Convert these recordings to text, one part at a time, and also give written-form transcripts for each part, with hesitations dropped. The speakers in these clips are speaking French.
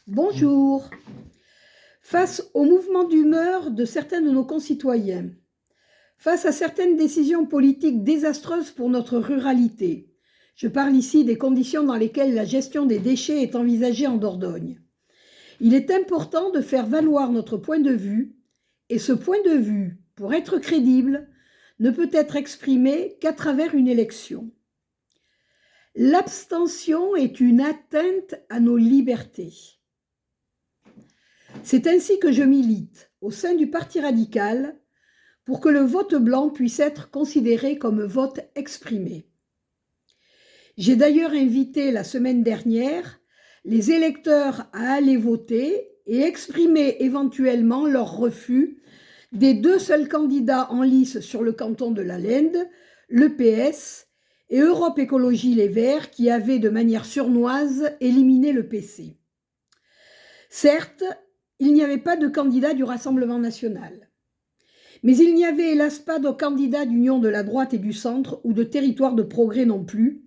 Bonjour. Face au mouvement d'humeur de certains de nos concitoyens, face à certaines décisions politiques désastreuses pour notre ruralité, je parle ici des conditions dans lesquelles la gestion des déchets est envisagée en Dordogne, il est important de faire valoir notre point de vue, et ce point de vue, pour être crédible, ne peut être exprimé qu'à travers une élection. L'abstention est une atteinte à nos libertés. C'est ainsi que je milite au sein du Parti radical pour que le vote blanc puisse être considéré comme vote exprimé. J'ai d'ailleurs invité la semaine dernière les électeurs à aller voter et exprimer éventuellement leur refus des deux seuls candidats en lice sur le canton de la Lende, le PS et Europe Écologie Les Verts, qui avaient de manière sournoise éliminé le PC. Certes, il n'y avait pas de candidat du Rassemblement national. Mais il n'y avait hélas pas de candidat d'union de la droite et du centre ou de territoire de progrès non plus,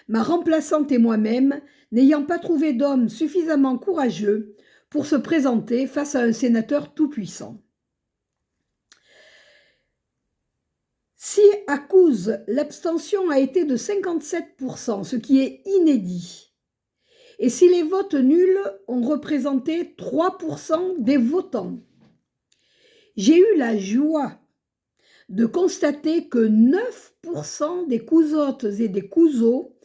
ma remplaçante et moi-même n'ayant pas trouvé d'homme suffisamment courageux pour se présenter face à un sénateur tout-puissant. Si à Couz, l'abstention a été de 57%, ce qui est inédit, et si les votes nuls ont représenté 3% des votants, j'ai eu la joie de constater que 9% des Couzottes et des Couzeaux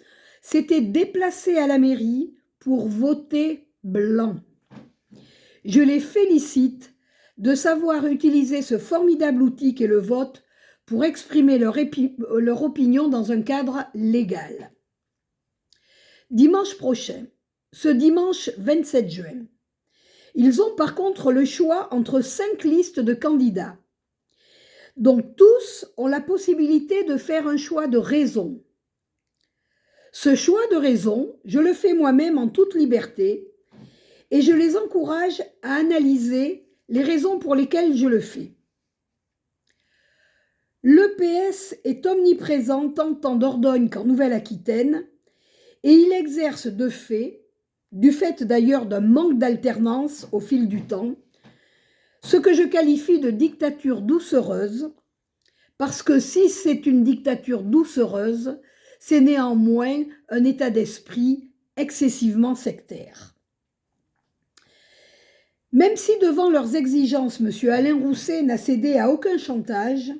s'étaient déplacés à la mairie pour voter blanc. Je les félicite de savoir utiliser ce formidable outil qu'est le vote pour exprimer leur opinion dans un cadre légal. Dimanche prochain, ce dimanche 27 juin, ils ont par contre le choix entre 5 listes de candidats. Donc tous ont la possibilité de faire un choix de raison. Ce choix de raison, je le fais moi-même en toute liberté et je les encourage à analyser les raisons pour lesquelles je le fais. L'EPS est omniprésent tant en Dordogne qu'en Nouvelle-Aquitaine et il exerce de fait, du fait d'ailleurs d'un manque d'alternance au fil du temps, ce que je qualifie de dictature doucereuse, parce que si c'est une dictature doucereuse, c'est néanmoins un état d'esprit excessivement sectaire. Même si devant leurs exigences, M. Alain Rousset n'a cédé à aucun chantage,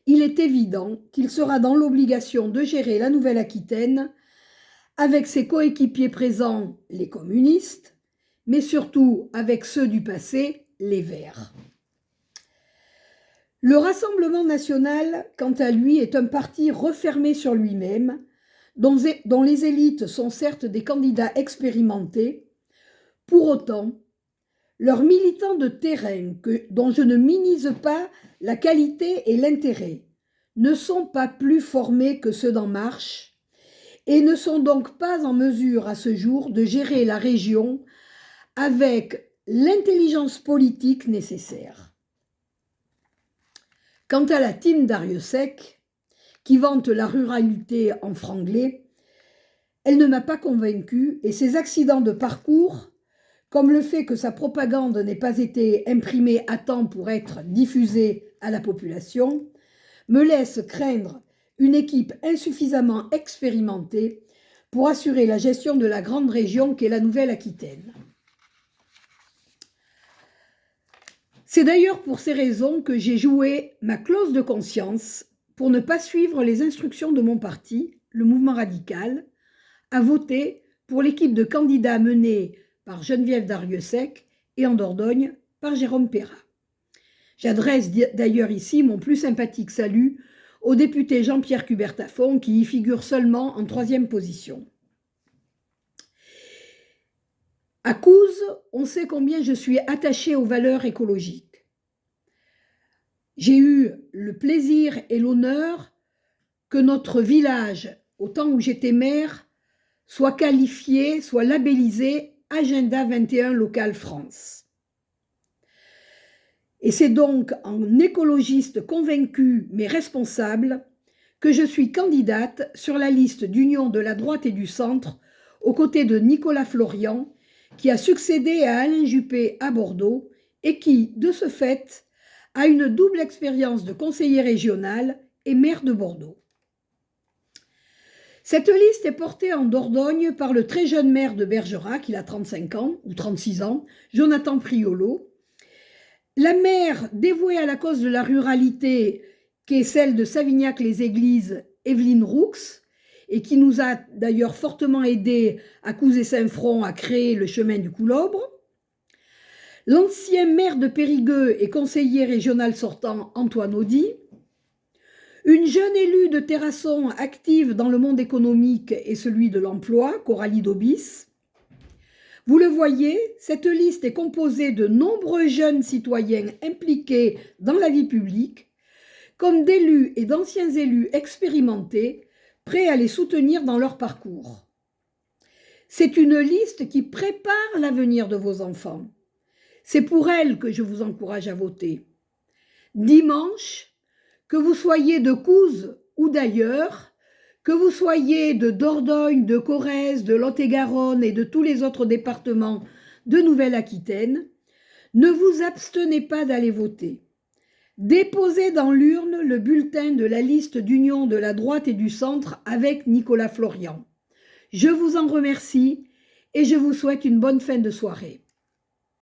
il est évident qu'il sera dans l'obligation de gérer la Nouvelle-Aquitaine avec ses coéquipiers présents, les communistes, mais surtout avec ceux du passé, les Verts. Le Rassemblement national, quant à lui, est un parti refermé sur lui-même, dont les élites sont certes des candidats expérimentés. Pour autant, leurs militants de terrain, dont je ne minimise pas la qualité et l'intérêt, ne sont pas plus formés que ceux d'En Marche et ne sont donc pas en mesure à ce jour de gérer la région avec l'intelligence politique nécessaire. Quant à la team Darrieussecq, qui vante la ruralité en franglais, elle ne m'a pas convaincue et ses accidents de parcours, comme le fait que sa propagande n'ait pas été imprimée à temps pour être diffusée à la population, me laissent craindre une équipe insuffisamment expérimentée pour assurer la gestion de la grande région qu'est la Nouvelle-Aquitaine. C'est d'ailleurs pour ces raisons que j'ai joué ma clause de conscience pour ne pas suivre les instructions de mon parti, le Mouvement radical, à voter pour l'équipe de candidats menée par Geneviève Darrieussecq et en Dordogne par Jérôme Perra. J'adresse d'ailleurs ici mon plus sympathique salut au député Jean-Pierre Cubertafond qui y figure seulement en 3e position. À Couz, on sait combien je suis attachée aux valeurs écologiques. J'ai eu le plaisir et l'honneur que notre village, au temps où j'étais maire, soit qualifié, soit labellisé Agenda 21 Local France. Et c'est donc en écologiste convaincu mais responsable que je suis candidate sur la liste d'union de la droite et du centre aux côtés de Nicolas Florian, qui a succédé à Alain Juppé à Bordeaux et qui, de ce fait, a une double expérience de conseiller régional et maire de Bordeaux. Cette liste est portée en Dordogne par le très jeune maire de Bergerac, il a 35 ans ou 36 ans, Jonathan Priolo. La maire dévouée à la cause de la ruralité, qui est celle de Savignac-les-Églises, Evelyne Roux, et qui nous a d'ailleurs fortement aidé à Couzé-Saint-Front à créer le chemin du Coulobre. L'ancien maire de Périgueux et conseiller régional sortant, Antoine Audy. Une jeune élue de Terrasson active dans le monde économique et celui de l'emploi, Coralie Daubis. Vous le voyez, cette liste est composée de nombreux jeunes citoyens impliqués dans la vie publique, comme d'élus et d'anciens élus expérimentés, prêts à les soutenir dans leur parcours. C'est une liste qui prépare l'avenir de vos enfants. C'est pour elle que je vous encourage à voter. Dimanche, que vous soyez de Couze ou d'ailleurs, que vous soyez de Dordogne, de Corrèze, de Lot-et-Garonne et de tous les autres départements de Nouvelle-Aquitaine, ne vous abstenez pas d'aller voter. Déposez dans l'urne le bulletin de la liste d'union de la droite et du centre avec Nicolas Florian. Je vous en remercie et je vous souhaite une bonne fin de soirée.